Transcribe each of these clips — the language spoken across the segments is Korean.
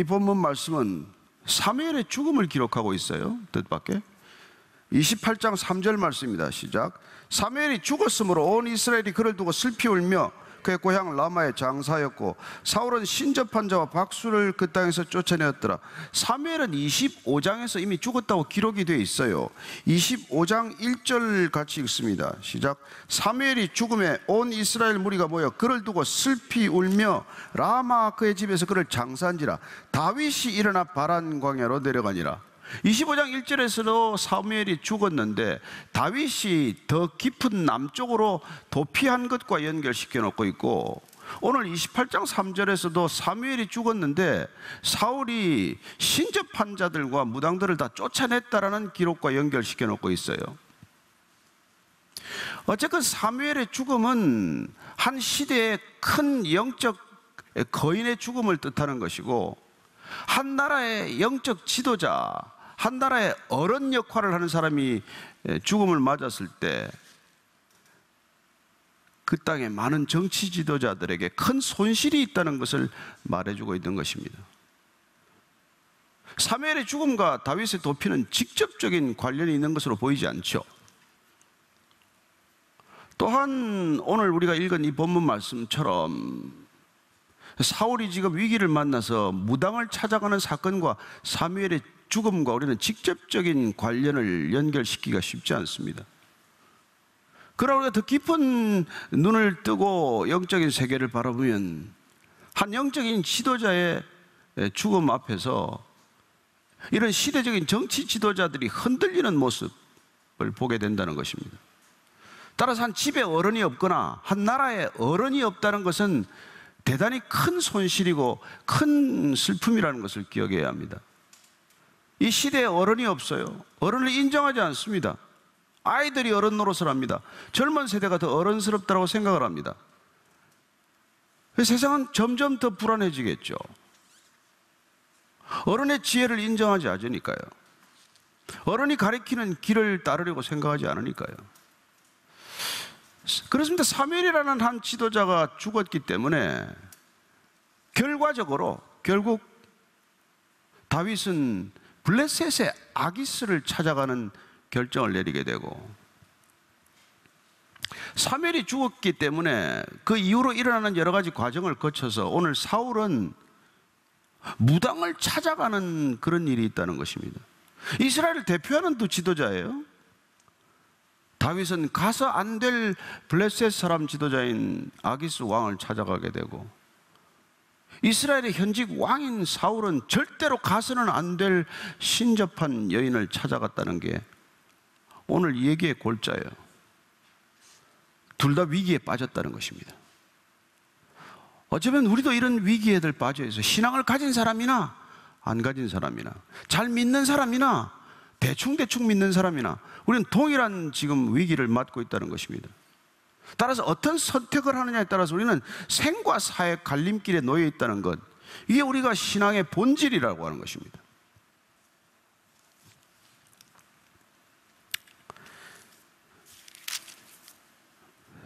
본문 말씀은 사무엘의 죽음을 기록하고 있어요. 뜻밖의 28장 3절 말씀입니다. 시작. 사무엘이 죽었으므로 온 이스라엘이 그를 두고 슬피 울며 그의 고향 라마에 장사하였고 사울은 신접한 자와 박수를 그 땅에서 쫓아내었더라. 사무엘은 25장에서 이미 죽었다고 기록이 되어 있어요. 25장 1절 같이 읽습니다. 시작. 사무엘이 죽음에 온 이스라엘 무리가 모여 그를 두고 슬피 울며 라마 그의 집에서 그를 장사한지라. 다윗이 일어나 바란 광야로 내려가니라. 25장 1절에서도 사무엘이 죽었는데 다윗이 더 깊은 남쪽으로 도피한 것과 연결시켜 놓고 있고, 오늘 28장 3절에서도 사무엘이 죽었는데 사울이 신접한 자들과 무당들을 다 쫓아냈다라는 기록과 연결시켜 놓고 있어요. 어쨌든 사무엘의 죽음은 한 시대의 큰 영적 거인의 죽음을 뜻하는 것이고, 한 나라의 영적 지도자, 한 나라의 어른 역할을 하는 사람이 죽음을 맞았을 때 그 땅에 많은 정치 지도자들에게 큰 손실이 있다는 것을 말해주고 있는 것입니다. 사무엘의 죽음과 다윗의 도피는 직접적인 관련이 있는 것으로 보이지 않죠. 또한 오늘 우리가 읽은 이 본문 말씀처럼 사울이 지금 위기를 만나서 무당을 찾아가는 사건과 사무엘의 죽음과 우리는 직접적인 관련을 연결시키기가 쉽지 않습니다. 그러나 우리가 더 깊은 눈을 뜨고 영적인 세계를 바라보면 한 영적인 지도자의 죽음 앞에서 이런 시대적인 정치 지도자들이 흔들리는 모습을 보게 된다는 것입니다. 따라서 한 집에 어른이 없거나 한 나라에 어른이 없다는 것은 대단히 큰 손실이고 큰 슬픔이라는 것을 기억해야 합니다. 이 시대에 어른이 없어요. 어른을 인정하지 않습니다. 아이들이 어른 노릇을 합니다. 젊은 세대가 더 어른스럽다고 생각을 합니다. 세상은 점점 더 불안해지겠죠. 어른의 지혜를 인정하지 않으니까요. 어른이 가리키는 길을 따르려고 생각하지 않으니까요. 그렇습니다. 사무엘이라는 한 지도자가 죽었기 때문에 결과적으로 결국 다윗은 블레셋의 아기스를 찾아가는 결정을 내리게 되고, 사무엘이 죽었기 때문에 그 이후로 일어나는 여러 가지 과정을 거쳐서 오늘 사울은 무당을 찾아가는 그런 일이 있다는 것입니다. 이스라엘을 대표하는 두 지도자예요. 다윗은 가서 안 될 블레셋 사람 지도자인 아기스 왕을 찾아가게 되고, 이스라엘의 현직 왕인 사울은 절대로 가서는 안 될 신접한 여인을 찾아갔다는 게 오늘 이 얘기의 골자예요. 둘 다 위기에 빠졌다는 것입니다. 어쩌면 우리도 이런 위기에 빠져 있어요. 신앙을 가진 사람이나 안 가진 사람이나, 잘 믿는 사람이나 대충 믿는 사람이나 우리는 동일한 지금 위기를 맞고 있다는 것입니다. 따라서 어떤 선택을 하느냐에 따라서 우리는 생과 사의 갈림길에 놓여 있다는 것, 이게 우리가 신앙의 본질이라고 하는 것입니다.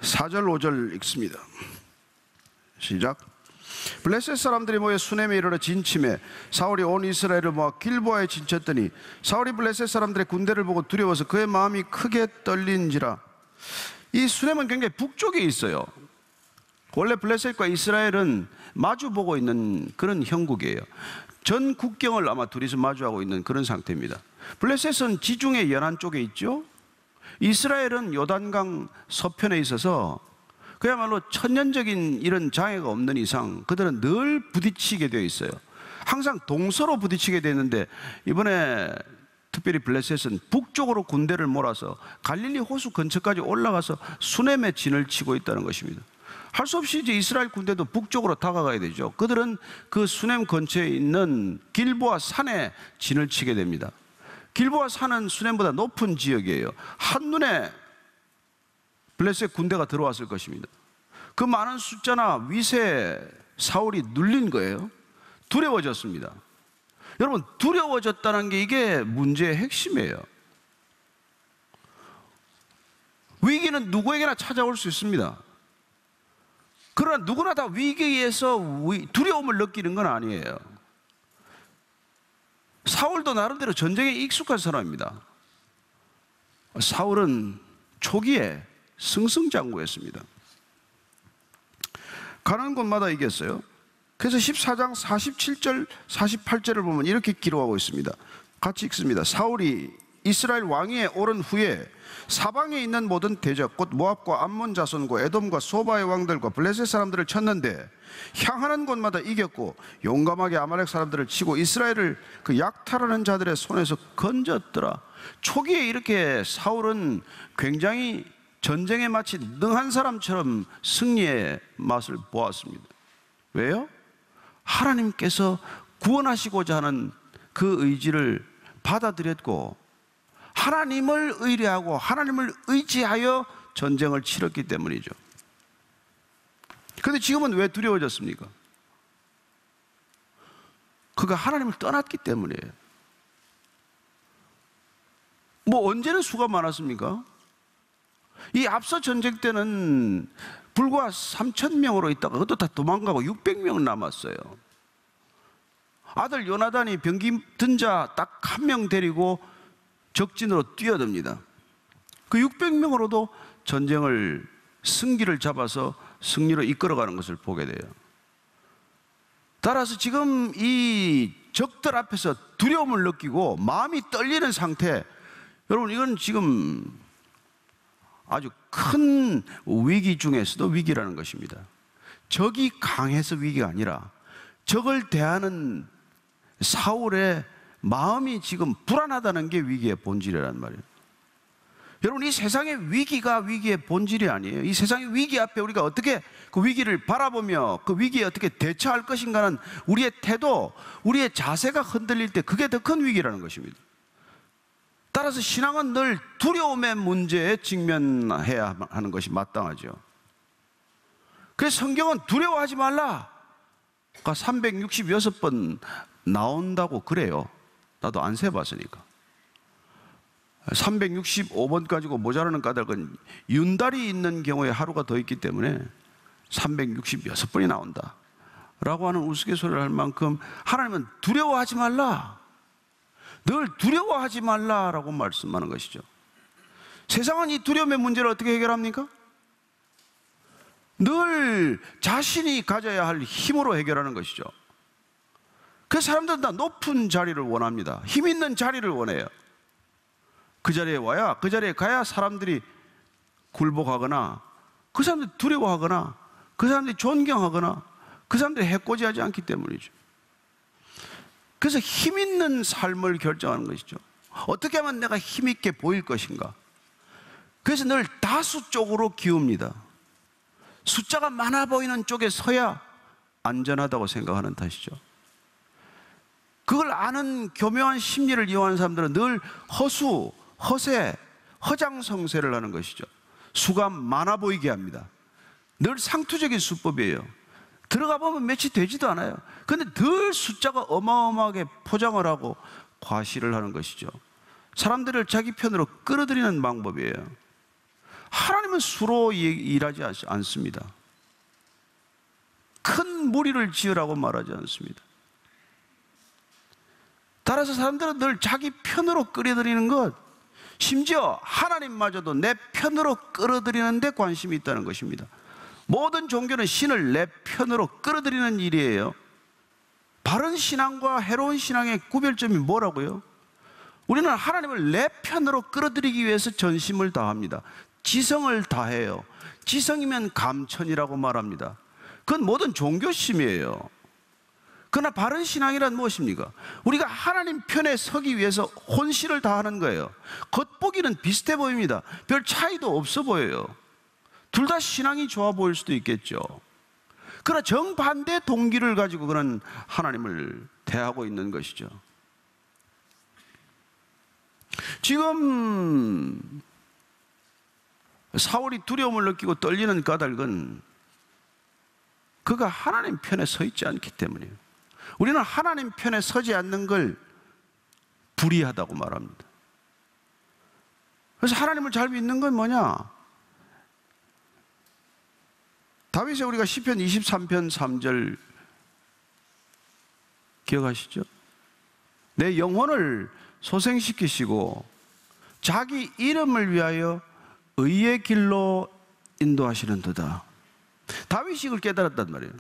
(4절 5절) 읽습니다. 시작. 블레셋 사람들이 모여 수넴에 이르러 진침해 사울이 온 이스라엘을 모아 길보아에 진쳤더니 사울이 블레셋 사람들의 군대를 보고 두려워서 그의 마음이 크게 떨린지라. 이 수넴은 굉장히 북쪽에 있어요. 원래 블레셋과 이스라엘은 마주보고 있는 그런 형국이에요. 전 국경을 아마 둘이서 마주하고 있는 그런 상태입니다. 블레셋은 지중해 연안 쪽에 있죠. 이스라엘은 요단강 서편에 있어서 그야말로 천년적인 이런 장애가 없는 이상 그들은 늘 부딪히게 되어 있어요. 항상 동서로 부딪히게 되는데 이번에 특별히 블레셋은 북쪽으로 군대를 몰아서 갈릴리 호수 근처까지 올라가서 수넴에 진을 치고 있다는 것입니다. 할 수 없이 이제 이스라엘 군대도 북쪽으로 다가가야 되죠. 그들은 그 수넴 근처에 있는 길보아 산에 진을 치게 됩니다. 길보아 산은 수넴보다 높은 지역이에요. 한눈에 블레셋 군대가 들어왔을 것입니다. 그 많은 숫자나 위세에 사울이 눌린 거예요. 두려워졌습니다. 여러분, 두려워졌다는 게 이게 문제의 핵심이에요. 위기는 누구에게나 찾아올 수 있습니다. 그러나 누구나 다 위기에서 두려움을 느끼는 건 아니에요. 사울도 나름대로 전쟁에 익숙한 사람입니다. 사울은 초기에 승승장구했습니다. 가는 곳마다 이겼어요. 그래서 14장 47절 48절을 보면 이렇게 기록하고 있습니다. 같이 읽습니다. 사울이 이스라엘 왕위에 오른 후에 사방에 있는 모든 대적 곧 모압과 암몬 자손과 에돔과 소바의 왕들과 블레셋 사람들을 쳤는데 향하는 곳마다 이겼고 용감하게 아말렉 사람들을 치고 이스라엘을 그 약탈하는 자들의 손에서 건졌더라. 초기에 이렇게 사울은 굉장히 전쟁에 마치 능한 사람처럼 승리의 맛을 보았습니다. 왜요? 하나님께서 구원하시고자 하는 그 의지를 받아들였고 하나님을 의뢰하고 하나님을 의지하여 전쟁을 치렀기 때문이죠. 그런데 지금은 왜 두려워졌습니까? 그가 하나님을 떠났기 때문이에요. 뭐 언제는 수가 많았습니까? 이 앞서 전쟁 때는 불과 3,000명으로 있다가 그것도 다 도망가고 600명 남았어요. 아들 요나단이 병기 든 자 딱 한 명 데리고 적진으로 뛰어듭니다. 그 600명으로도 전쟁을 승기를 잡아서 승리로 이끌어가는 것을 보게 돼요. 따라서 지금 이 적들 앞에서 두려움을 느끼고 마음이 떨리는 상태, 여러분 이건 지금 아주 큰 위기 중에서도 위기라는 것입니다. 적이 강해서 위기가 아니라 적을 대하는 사울의 마음이 지금 불안하다는 게 위기의 본질이란 말이에요. 여러분 이 세상의 위기가 위기의 본질이 아니에요. 이 세상의 위기 앞에 우리가 어떻게 그 위기를 바라보며 그 위기에 어떻게 대처할 것인가는 우리의 태도, 우리의 자세가 흔들릴 때 그게 더 큰 위기라는 것입니다. 따라서 신앙은 늘 두려움의 문제에 직면해야 하는 것이 마땅하죠. 그래서 성경은 두려워하지 말라가 366번 나온다고 그래요. 나도 안 세봤으니까. 365번 가지고 모자라는 까닭은 윤달이 있는 경우에 하루가 더 있기 때문에 366번이 나온다 라고 하는 우스갯소리를 할 만큼 하나님은 두려워하지 말라, 늘 두려워하지 말라라고 말씀하는 것이죠. 세상은 이 두려움의 문제를 어떻게 해결합니까? 늘 자신이 가져야 할 힘으로 해결하는 것이죠. 그 사람들은 다 높은 자리를 원합니다. 힘 있는 자리를 원해요. 그 자리에 와야, 그 자리에 가야 사람들이 굴복하거나 그 사람들이 두려워하거나 그 사람들이 존경하거나 그 사람들이 해코지하지 않기 때문이죠. 그래서 힘 있는 삶을 결정하는 것이죠. 어떻게 하면 내가 힘 있게 보일 것인가. 그래서 늘 다수 쪽으로 기웁니다. 숫자가 많아 보이는 쪽에 서야 안전하다고 생각하는 탓이죠. 그걸 아는 교묘한 심리를 이용하는 사람들은 늘 허수, 허세, 허장성세를 하는 것이죠. 수가 많아 보이게 합니다. 늘 상투적인 수법이에요. 들어가 보면 몇이 되지도 않아요. 그런데 늘 숫자가 어마어마하게 포장을 하고 과시를 하는 것이죠. 사람들을 자기 편으로 끌어들이는 방법이에요. 하나님은 수로 일하지 않습니다. 큰 무리를 지으라고 말하지 않습니다. 따라서 사람들은 늘 자기 편으로 끌어들이는 것, 심지어 하나님마저도 내 편으로 끌어들이는 데 관심이 있다는 것입니다. 모든 종교는 신을 내 편으로 끌어들이는 일이에요. 바른 신앙과 해로운 신앙의 구별점이 뭐라고요? 우리는 하나님을 내 편으로 끌어들이기 위해서 전심을 다합니다. 지성을 다해요. 지성이면 감천이라고 말합니다. 그건 모든 종교심이에요. 그러나 바른 신앙이란 무엇입니까? 우리가 하나님 편에 서기 위해서 혼신을 다하는 거예요. 겉보기는 비슷해 보입니다. 별 차이도 없어 보여요. 둘 다 신앙이 좋아 보일 수도 있겠죠. 그러나 정반대 동기를 가지고 그런 하나님을 대하고 있는 것이죠. 지금 사울이 두려움을 느끼고 떨리는 까닭은 그가 하나님 편에 서 있지 않기 때문이에요. 우리는 하나님 편에 서지 않는 걸 불의하다고 말합니다. 그래서 하나님을 잘 믿는 건 뭐냐? 다윗의 우리가 시편 23편 3절 기억하시죠? 내 영혼을 소생시키시고 자기 이름을 위하여 의의 길로 인도하시는 도다. 다윗이 이걸 깨달았단 말이에요.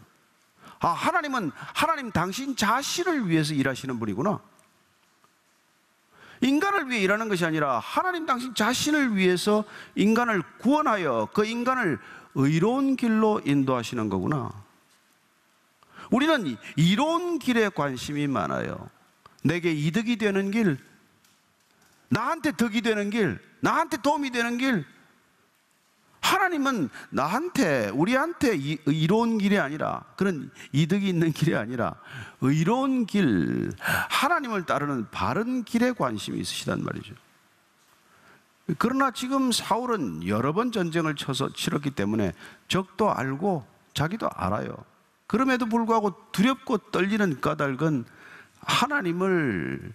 아, 하나님은 하나님 당신 자신을 위해서 일하시는 분이구나. 인간을 위해 일하는 것이 아니라 하나님 당신 자신을 위해서 인간을 구원하여 그 인간을 의로운 길로 인도하시는 거구나. 우리는 이로운 길에 관심이 많아요. 내게 이득이 되는 길, 나한테 덕이 되는 길, 나한테 도움이 되는 길. 하나님은 나한테, 우리한테 이로운 길이 아니라, 그런 이득이 있는 길이 아니라 의로운 길, 하나님을 따르는 바른 길에 관심이 있으시단 말이죠. 그러나 지금 사울은 여러 번 전쟁을 치렀기 때문에 적도 알고 자기도 알아요. 그럼에도 불구하고 두렵고 떨리는 까닭은 하나님을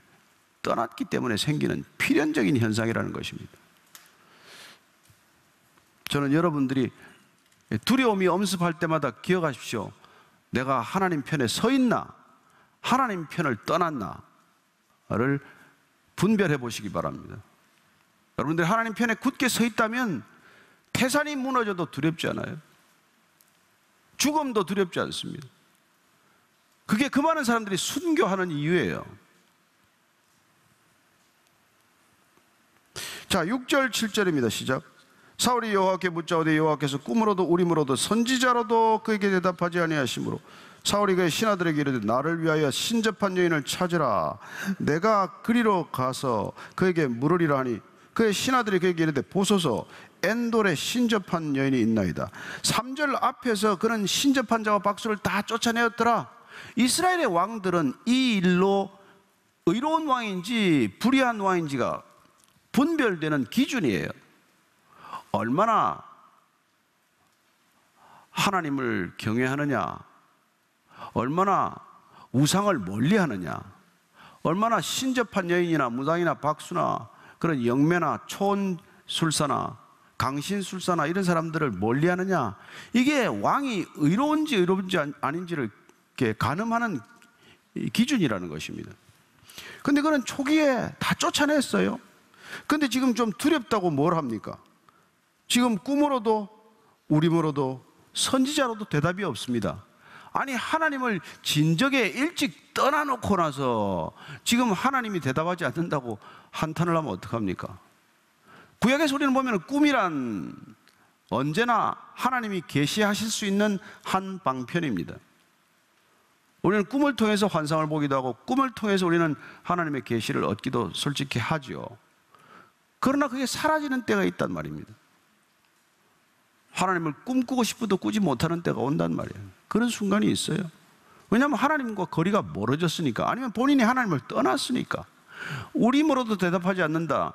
떠났기 때문에 생기는 필연적인 현상이라는 것입니다. 저는 여러분들이 두려움이 엄습할 때마다 기억하십시오. 내가 하나님 편에 서 있나, 하나님 편을 떠났나를 분별해 보시기 바랍니다. 여러분들이 하나님 편에 굳게 서 있다면 태산이 무너져도 두렵지 않아요. 죽음도 두렵지 않습니다. 그게 그 많은 사람들이 순교하는 이유예요. 자, 6절 7절입니다. 시작. 사울이 여호와께 묻자오되 여호와께서 꿈으로도 우림으로도 선지자로도 그에게 대답하지 아니하시므로 사울이 그의 신하들에게 이르되 나를 위하여 신접한 여인을 찾으라. 내가 그리로 가서 그에게 물으리라 하니 그의 신하들이 그에게 이르되 보소서 엔돌에 신접한 여인이 있나이다. 3절 앞에서 그는 신접한 자와 박수를 다 쫓아내었더라. 이스라엘의 왕들은 이 일로 의로운 왕인지 불의한 왕인지가 분별되는 기준이에요. 얼마나 하나님을 경외하느냐, 얼마나 우상을 멀리하느냐, 얼마나 신접한 여인이나 무당이나 박수나 그런 영매나 촌술사나 강신술사나 이런 사람들을 멀리하느냐, 이게 왕이 의로운지 아닌지를 이렇게 가늠하는 기준이라는 것입니다. 근데 그는 초기에 다 쫓아냈어요. 근데 지금 좀 두렵다고 뭘 합니까? 지금 꿈으로도 우림으로도 선지자로도 대답이 없습니다. 아니, 하나님을 진적에 일찍 떠나놓고 나서 지금 하나님이 대답하지 않는다고 한탄을 하면 어떡합니까? 구약의 소리는 보면 꿈이란 언제나 하나님이 계시하실 수 있는 한 방편입니다. 우리는 꿈을 통해서 환상을 보기도 하고 꿈을 통해서 우리는 하나님의 계시를 얻기도 솔직히 하죠. 그러나 그게 사라지는 때가 있단 말입니다. 하나님을 꿈꾸고 싶어도 꾸지 못하는 때가 온단 말이에요. 그런 순간이 있어요. 왜냐하면 하나님과 거리가 멀어졌으니까, 아니면 본인이 하나님을 떠났으니까. 우림으로도 대답하지 않는다.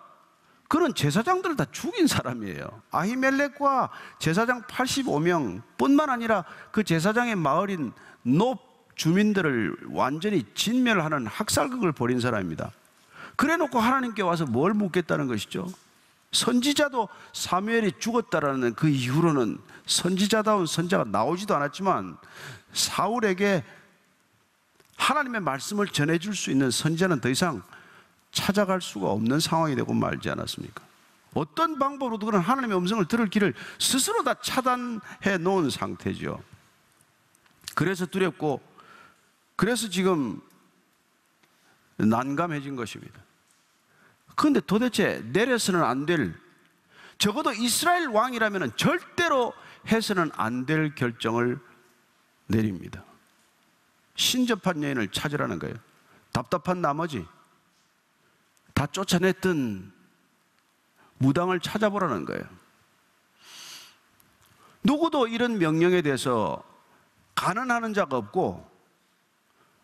그런 제사장들을 다 죽인 사람이에요. 아히멜렉과 제사장 85명 뿐만 아니라 그 제사장의 마을인 높 주민들을 완전히 진멸하는 학살극을 벌인 사람입니다. 그래 놓고 하나님께 와서 뭘 묻겠다는 것이죠? 선지자도 사무엘이 죽었다라는 그 이후로는 선지자다운 선지자가 나오지도 않았지만 사울에게 하나님의 말씀을 전해줄 수 있는 선지자는 더 이상 찾아갈 수가 없는 상황이 되고 말지 않았습니까? 어떤 방법으로도 그런 하나님의 음성을 들을 길을 스스로 다 차단해 놓은 상태죠. 그래서 두렵고, 그래서 지금 난감해진 것입니다. 그런데 도대체 내려서는 안 될, 적어도 이스라엘 왕이라면 절대로 해서는 안 될 결정을 내립니다. 신접한 여인을 찾으라는 거예요. 답답한 나머지 다 쫓아냈던 무당을 찾아보라는 거예요. 누구도 이런 명령에 대해서 간언하는 자가 없고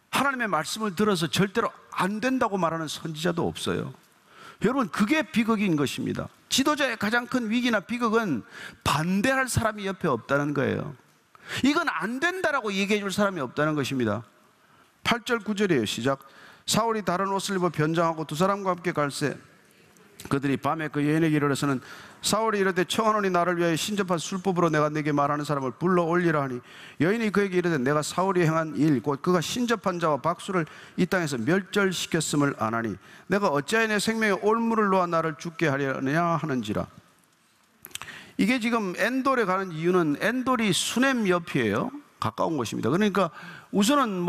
하나님의 말씀을 들어서 절대로 안 된다고 말하는 선지자도 없어요. 여러분, 그게 비극인 것입니다. 지도자의 가장 큰 위기나 비극은 반대할 사람이 옆에 없다는 거예요. 이건 안 된다라고 얘기해 줄 사람이 없다는 것입니다. 8절 9절이에요. 시작. 사울이 다른 옷을 입어 변장하고 두 사람과 함께 갈새 그들이 밤에 그 여인에게 이르러서는 사울이 이르되 청하노니 나를 위하여 신접한 술법으로 내가 네게 말하는 사람을 불러 올리라 하니 여인이 그에게 이르되 내가 사울이 행한 일 곧 그가 신접한 자와 박수를 이 땅에서 멸절시켰음을 아나니 내가 어찌하여 내 생명에 올무를 놓아 나를 죽게 하려느냐 하는지라. 이게 지금 엔돌에 가는 이유는 엔돌이 수넴 옆이에요. 가까운 곳입니다. 그러니까 우선은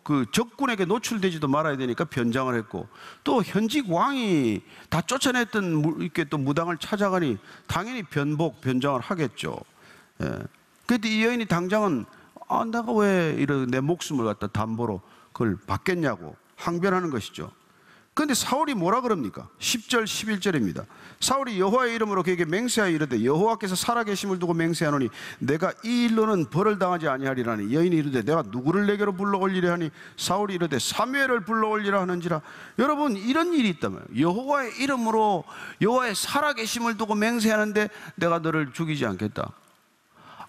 그 적군에게 노출되지도 말아야 되니까 변장을 했고, 또 현직 왕이 다 쫓아냈던 이렇게 또 무당을 찾아가니 당연히 변장을 하겠죠. 예. 그때 이 여인이 당장은 내가 왜 이런 내 목숨을 갖다 담보로 그걸 받겠냐고 항변하는 것이죠. 그런데 사울이 뭐라 그럽니까? 10절 11절입니다. 사울이 여호와의 이름으로 그에게 맹세하여 이르되 여호와께서 살아계심을 두고 맹세하노니 내가 이 일로는 벌을 당하지 아니하리라니. 여인이 이르되 내가 누구를 내게로 불러 올리려 하니 사울이 이르되 사무엘을 불러 올리라 하는지라. 여러분, 이런 일이 있다면 여호와의 이름으로 여호와의 살아계심을 두고 맹세하는데 내가 너를 죽이지 않겠다.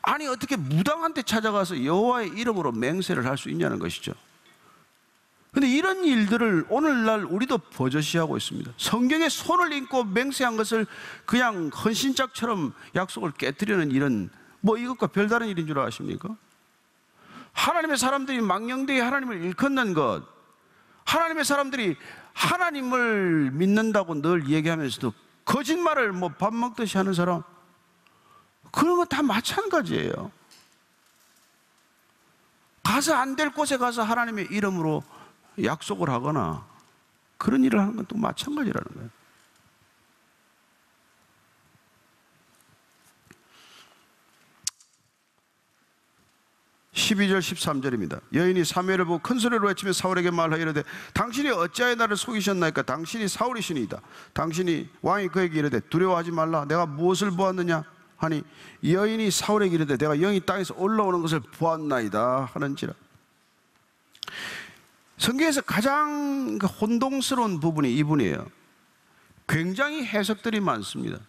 아니, 어떻게 무당한테 찾아가서 여호와의 이름으로 맹세를 할 수 있냐는 것이죠. 근데 이런 일들을 오늘날 우리도 버젓이하고 있습니다. 성경에 손을 얹고 맹세한 것을 그냥 헌신짝처럼 약속을 깨뜨리는 일은 이것과 별다른 일인 줄 아십니까? 하나님의 사람들이 망령되게 하나님을 일컫는 것, 하나님의 사람들이 하나님을 믿는다고 늘 얘기하면서도 거짓말을 밥 먹듯이 하는 사람, 그런 건 다 마찬가지예요. 가서 안 될 곳에 가서 하나님의 이름으로 약속을 하거나 그런 일을 하는 건 또 마찬가지라는 거예요. (12절) (13절입니다) 여인이 사무엘을 보고 큰 소리로 외치며 사울에게 말하여 이르되 당신이 어찌하여 나를 속이셨나이까? 당신이 사울이시니이다. 당신이 왕이 그에게 이르되 두려워하지 말라. 내가 무엇을 보았느냐 하니 여인이 사울에게 이르되 내가 영이 땅에서 올라오는 것을 보았나이다 하는지라. 성경에서 가장 혼동스러운 부분이 이분이에요. 굉장히 해석들이 많습니다.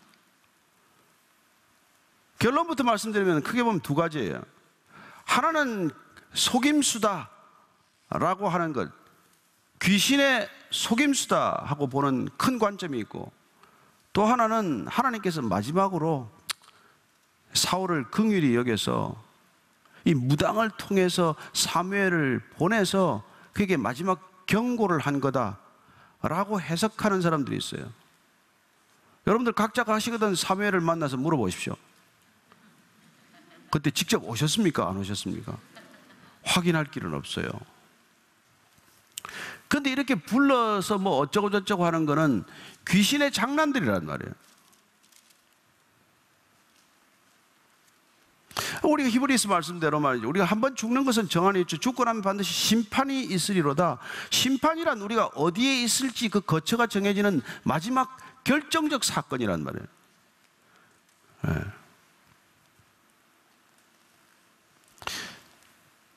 결론부터 말씀드리면 크게 보면 두 가지예요. 하나는 속임수다 라고 하는 것, 귀신의 속임수다 하고 보는 큰 관점이 있고, 또 하나는 하나님께서 마지막으로 사울을 긍휼히 여겨서 이 무당을 통해서 사무엘을 보내서 그에게 마지막 경고를 한 거다라고 해석하는 사람들이 있어요. 여러분들 각자 가시거든 사무엘을 만나서 물어보십시오. 그때 직접 오셨습니까? 안 오셨습니까? 확인할 길은 없어요. 그런데 이렇게 불러서 어쩌고 저쩌고 하는 거는 귀신의 장난들이란 말이에요. 우리가 히브리서 말씀대로 말이죠. 우리가 한번 죽는 것은 정한이 있죠. 죽고 나면 반드시 심판이 있으리로다. 심판이란 우리가 어디에 있을지 그 거처가 정해지는 마지막 결정적 사건이란 말이에요. 네.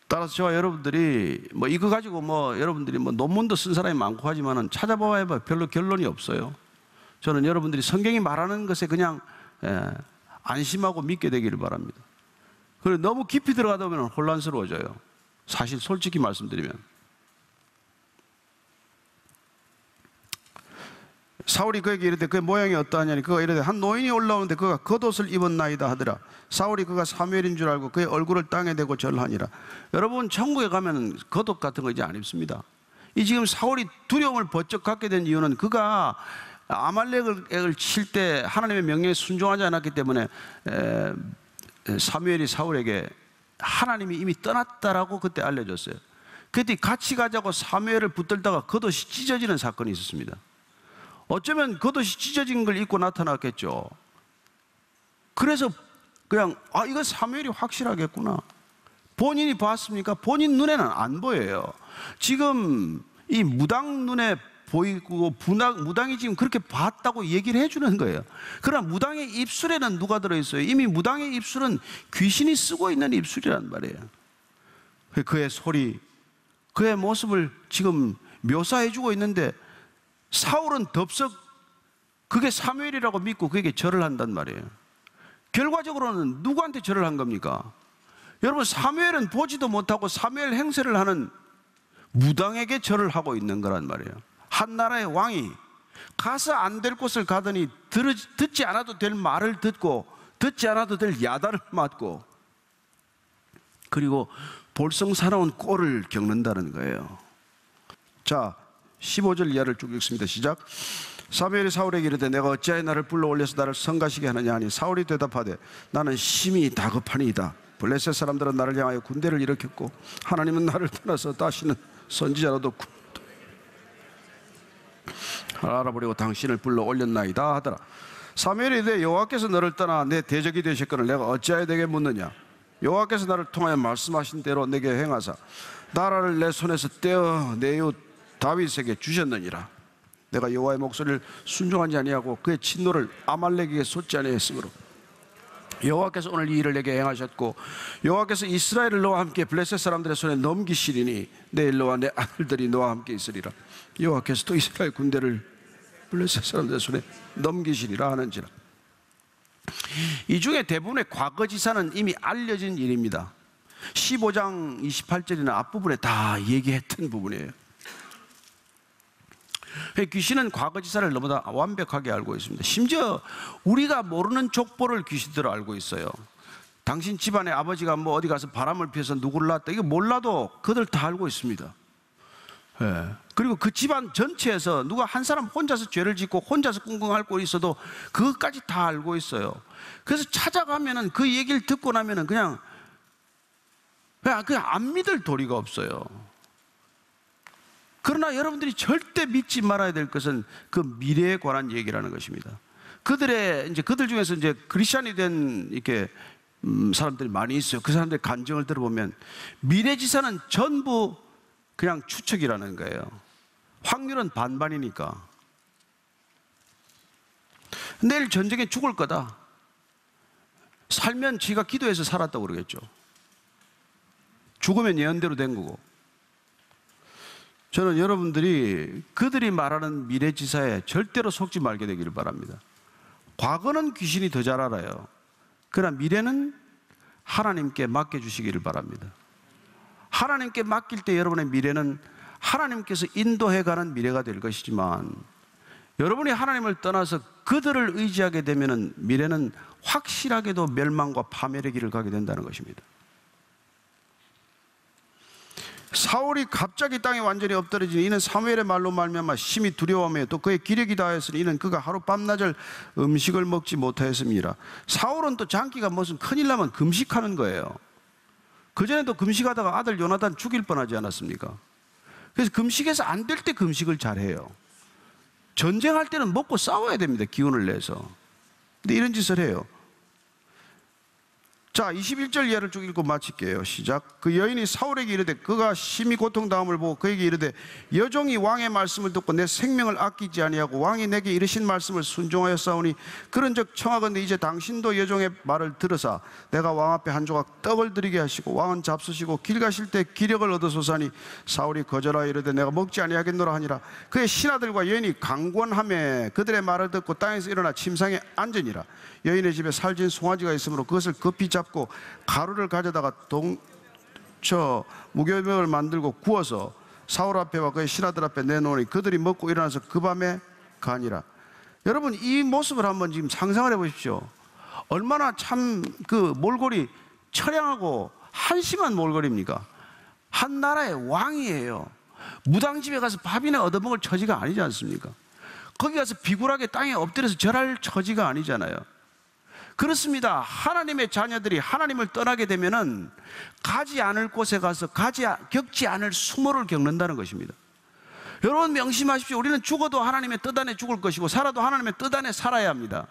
따라서 저와 여러분들이 이거 가지고 여러분들이 논문도 쓴 사람이 많고 하지만은 찾아봐야 별로 결론이 없어요. 저는 여러분들이 성경이 말하는 것에 그냥 안심하고 믿게 되기를 바랍니다. 그리고 너무 깊이 들어가다 보면 혼란스러워져요. 사실 솔직히 말씀드리면 사울이 그에게 이르되 그의 모양이 어떠하냐니 그가 이르되 한 노인이 올라오는데 그가 겉옷을 입었나이다 하더라. 사울이 그가 사무엘인 줄 알고 그의 얼굴을 땅에 대고 절하니라. 여러분, 천국에 가면 겉옷 같은 거 이제 안 입습니다. 이 지금 사울이 두려움을 번쩍 갖게 된 이유는 그가 아말렉을 칠 때 하나님의 명령에 순종하지 않았기 때문에 사무엘이 사울에게 하나님이 이미 떠났다라고 그때 알려줬어요. 그때 같이 가자고 사무엘을 붙들다가 겉옷이 찢어지는 사건이 있었습니다. 어쩌면 겉옷이 찢어진 걸 입고 나타났겠죠. 그래서 그냥 이거 사무엘이 확실하겠구나. 본인이 봤습니까? 본인 눈에는 안 보여요. 지금 이 무당 눈에 보이고 무당이 지금 그렇게 봤다고 얘기를 해주는 거예요. 그러나 무당의 입술에는 누가 들어있어요? 이미 무당의 입술은 귀신이 쓰고 있는 입술이란 말이에요. 그의 소리, 그의 모습을 지금 묘사해주고 있는데 사울은 덥석 그게 사무엘이라고 믿고 그에게 절을 한단 말이에요. 결과적으로는 누구한테 절을 한 겁니까? 여러분, 사무엘은 보지도 못하고 사무엘 행세를 하는 무당에게 절을 하고 있는 거란 말이에요. 한 나라의 왕이 가서 안 될 곳을 가더니 듣지 않아도 될 말을 듣고 듣지 않아도 될 야단을 맞고, 그리고 볼성사나운 꼴을 겪는다는 거예요. 자, 15절 이하를 쭉 읽습니다. 시작. 사무엘이 사울에게 이르되 내가 어찌하여 나를 불러 올려서 나를 성가시게 하느냐 하니, 사울이 대답하되 나는 심히 다급하니이다. 블레셋 사람들은 나를 향하여 군대를 일으켰고 하나님은 나를 떠나서 다시는 선지자라도 알아버리고 당신을 불러 올렸나이다 하더라. 사무엘이 이르되 여호와께서 너를 떠나 내 대적이 되셨거늘 내가 어찌하여 내게 묻느냐. 여호와께서 나를 통하여 말씀하신 대로 내게 행하사 나라를 내 손에서 떼어 내 이웃 다윗에게 주셨느니라. 내가 여호와의 목소리를 순종하지 아니하고 그의 진노를 아말렉에게 쏟지 아니했으므로 여호와께서 오늘 이 일을 내게 행하셨고 여호와께서 이스라엘을 너와 함께 블레셋 사람들의 손에 넘기시리니 내일 너와 내 아들들이 너와 함께 있으리라. 여호와께서 또 이스라엘 군대를 블레셋 사람들의 손에 넘기시리라 하는지라. 이 중에 대부분의 과거지사는 이미 알려진 일입니다. 15장 28절이나 앞부분에 다 얘기했던 부분이에요. 귀신은 과거지사를 너무나 완벽하게 알고 있습니다. 심지어 우리가 모르는 족보를 귀신들은 알고 있어요. 당신 집안의 아버지가 뭐 어디 가서 바람을 피워서 누구를 낳았다, 이거 몰라도 그들 다 알고 있습니다. 그리고 그 집안 전체에서 누가 한 사람 혼자서 죄를 짓고 혼자서 꿍꿍 앓고 있어도 그것까지 다 알고 있어요. 그래서 찾아가면은 그 얘기를 듣고 나면은 그냥 안 믿을 도리가 없어요. 그러나 여러분들이 절대 믿지 말아야 될 것은 그 미래에 관한 얘기라는 것입니다. 그들 중에서 이제 크리스찬이 된 이렇게 사람들이 많이 있어요. 그 사람들의 간증을 들어보면 미래지사는 전부 그냥 추측이라는 거예요. 확률은 반반이니까. 내일 전쟁에 죽을 거다. 살면 지가 기도해서 살았다고 그러겠죠. 죽으면 예언대로 된 거고. 저는 여러분들이 그들이 말하는 미래지사에 절대로 속지 말게 되기를 바랍니다. 과거는 귀신이 더 잘 알아요. 그러나 미래는 하나님께 맡겨주시기를 바랍니다. 하나님께 맡길 때 여러분의 미래는 하나님께서 인도해가는 미래가 될 것이지만, 여러분이 하나님을 떠나서 그들을 의지하게 되면 미래는 확실하게도 멸망과 파멸의 길을 가게 된다는 것입니다. 사울이 갑자기 땅에 완전히 엎드러지니 이는 사무엘의 말로 말미암아 심히 두려워하며 또 그의 기력이 다하였으니 이는 그가 하루 밤낮을 음식을 먹지 못하였습니다. 사울은 또 장기가 무슨 큰일 나면 금식하는 거예요. 그전에도 금식하다가 아들 요나단 죽일 뻔하지 않았습니까? 그래서 금식해서 안 될 때 금식을 잘해요. 전쟁할 때는 먹고 싸워야 됩니다. 기운을 내서. 근데 이런 짓을 해요. 자, 21절 이하를 쭉 읽고 마칠게요. 시작. 그 여인이 사울에게 이르되 그가 심히 고통당함을 보고 그에게 이르되 여종이 왕의 말씀을 듣고 내 생명을 아끼지 아니하고 왕이 내게 이르신 말씀을 순종하였사오니 그런즉 청하건대 이제 당신도 여종의 말을 들으사 내가 왕 앞에 한 조각 떡을 드리게 하시고 왕은 잡수시고 길 가실 때 기력을 얻으소서하니 사울이 거절하여 이르되 내가 먹지 아니하겠노라 하니라. 그의 신하들과 여인이 강권하며 그들의 말을 듣고 땅에서 일어나 침상에 앉으니라. 여인의 집에 살진 송아지가 있으므로 그것을 급히 잡고 가루를 가져다가 동쳐 무교병을 만들고 구워서 사울 앞에와 그의 신하들 앞에 내놓으니 그들이 먹고 일어나서 그 밤에 가니라. 여러분, 이 모습을 한번 지금 상상을 해 보십시오. 얼마나 참 그 몰골이 처량하고 한심한 몰골입니까? 한 나라의 왕이에요. 무당집에 가서 밥이나 얻어먹을 처지가 아니지 않습니까? 거기 가서 비굴하게 땅에 엎드려서 절할 처지가 아니잖아요. 그렇습니다. 하나님의 자녀들이 하나님을 떠나게 되면은 가지 않을 곳에 가서 겪지 않을 수모를 겪는다는 것입니다. 여러분 명심하십시오. 우리는 죽어도 하나님의 뜻 안에 죽을 것이고 살아도 하나님의 뜻 안에 살아야 합니다.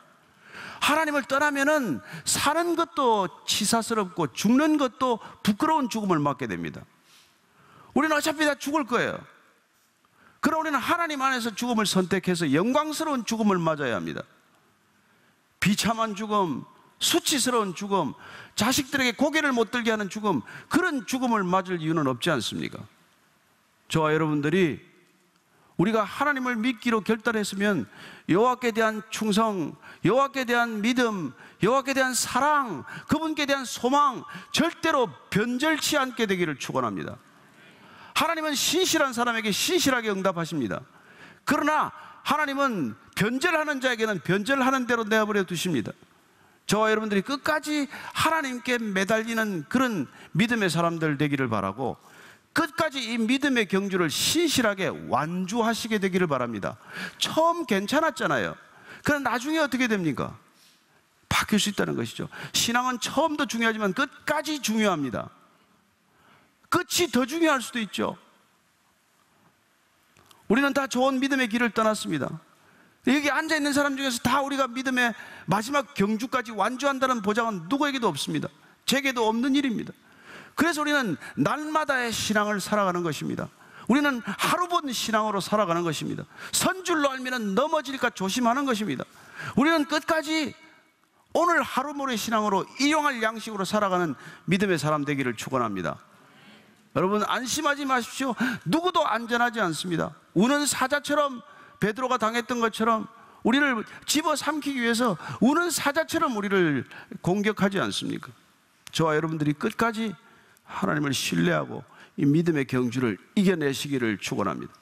하나님을 떠나면은 사는 것도 치사스럽고 죽는 것도 부끄러운 죽음을 맞게 됩니다. 우리는 어차피 다 죽을 거예요. 그럼 우리는 하나님 안에서 죽음을 선택해서 영광스러운 죽음을 맞아야 합니다. 비참한 죽음, 수치스러운 죽음, 자식들에게 고개를 못 들게 하는 죽음, 그런 죽음을 맞을 이유는 없지 않습니까? 저와 여러분들이 우리가 하나님을 믿기로 결단했으면 여호와께 대한 충성, 여호와께 대한 믿음, 여호와께 대한 사랑, 그분께 대한 소망 절대로 변절치 않게 되기를 축원합니다. 하나님은 신실한 사람에게 신실하게 응답하십니다. 그러나 하나님은 변절하는 자에게는 변절하는 대로 내버려 두십니다. 저와 여러분들이 끝까지 하나님께 매달리는 그런 믿음의 사람들 되기를 바라고, 끝까지 이 믿음의 경주를 신실하게 완주하시게 되기를 바랍니다. 처음 괜찮았잖아요. 그럼 나중에 어떻게 됩니까? 바뀔 수 있다는 것이죠. 신앙은 처음도 중요하지만 끝까지 중요합니다. 끝이 더 중요할 수도 있죠. 우리는 다 좋은 믿음의 길을 떠났습니다. 여기 앉아있는 사람 중에서 다 우리가 믿음의 마지막 경주까지 완주한다는 보장은 누구에게도 없습니다. 제게도 없는 일입니다. 그래서 우리는 날마다의 신앙을 살아가는 것입니다. 우리는 하루 본 신앙으로 살아가는 것입니다. 선줄로 알면 넘어질까 조심하는 것입니다. 우리는 끝까지 오늘 하루 모레 신앙으로 일용할 양식으로 살아가는 믿음의 사람 되기를 축원합니다. 여러분, 안심하지 마십시오. 누구도 안전하지 않습니다. 우는 사자처럼 베드로가 당했던 것처럼 우리를 집어삼키기 위해서 우는 사자처럼 우리를 공격하지 않습니까? 저와 여러분들이 끝까지 하나님을 신뢰하고 이 믿음의 경주를 이겨내시기를 축원합니다.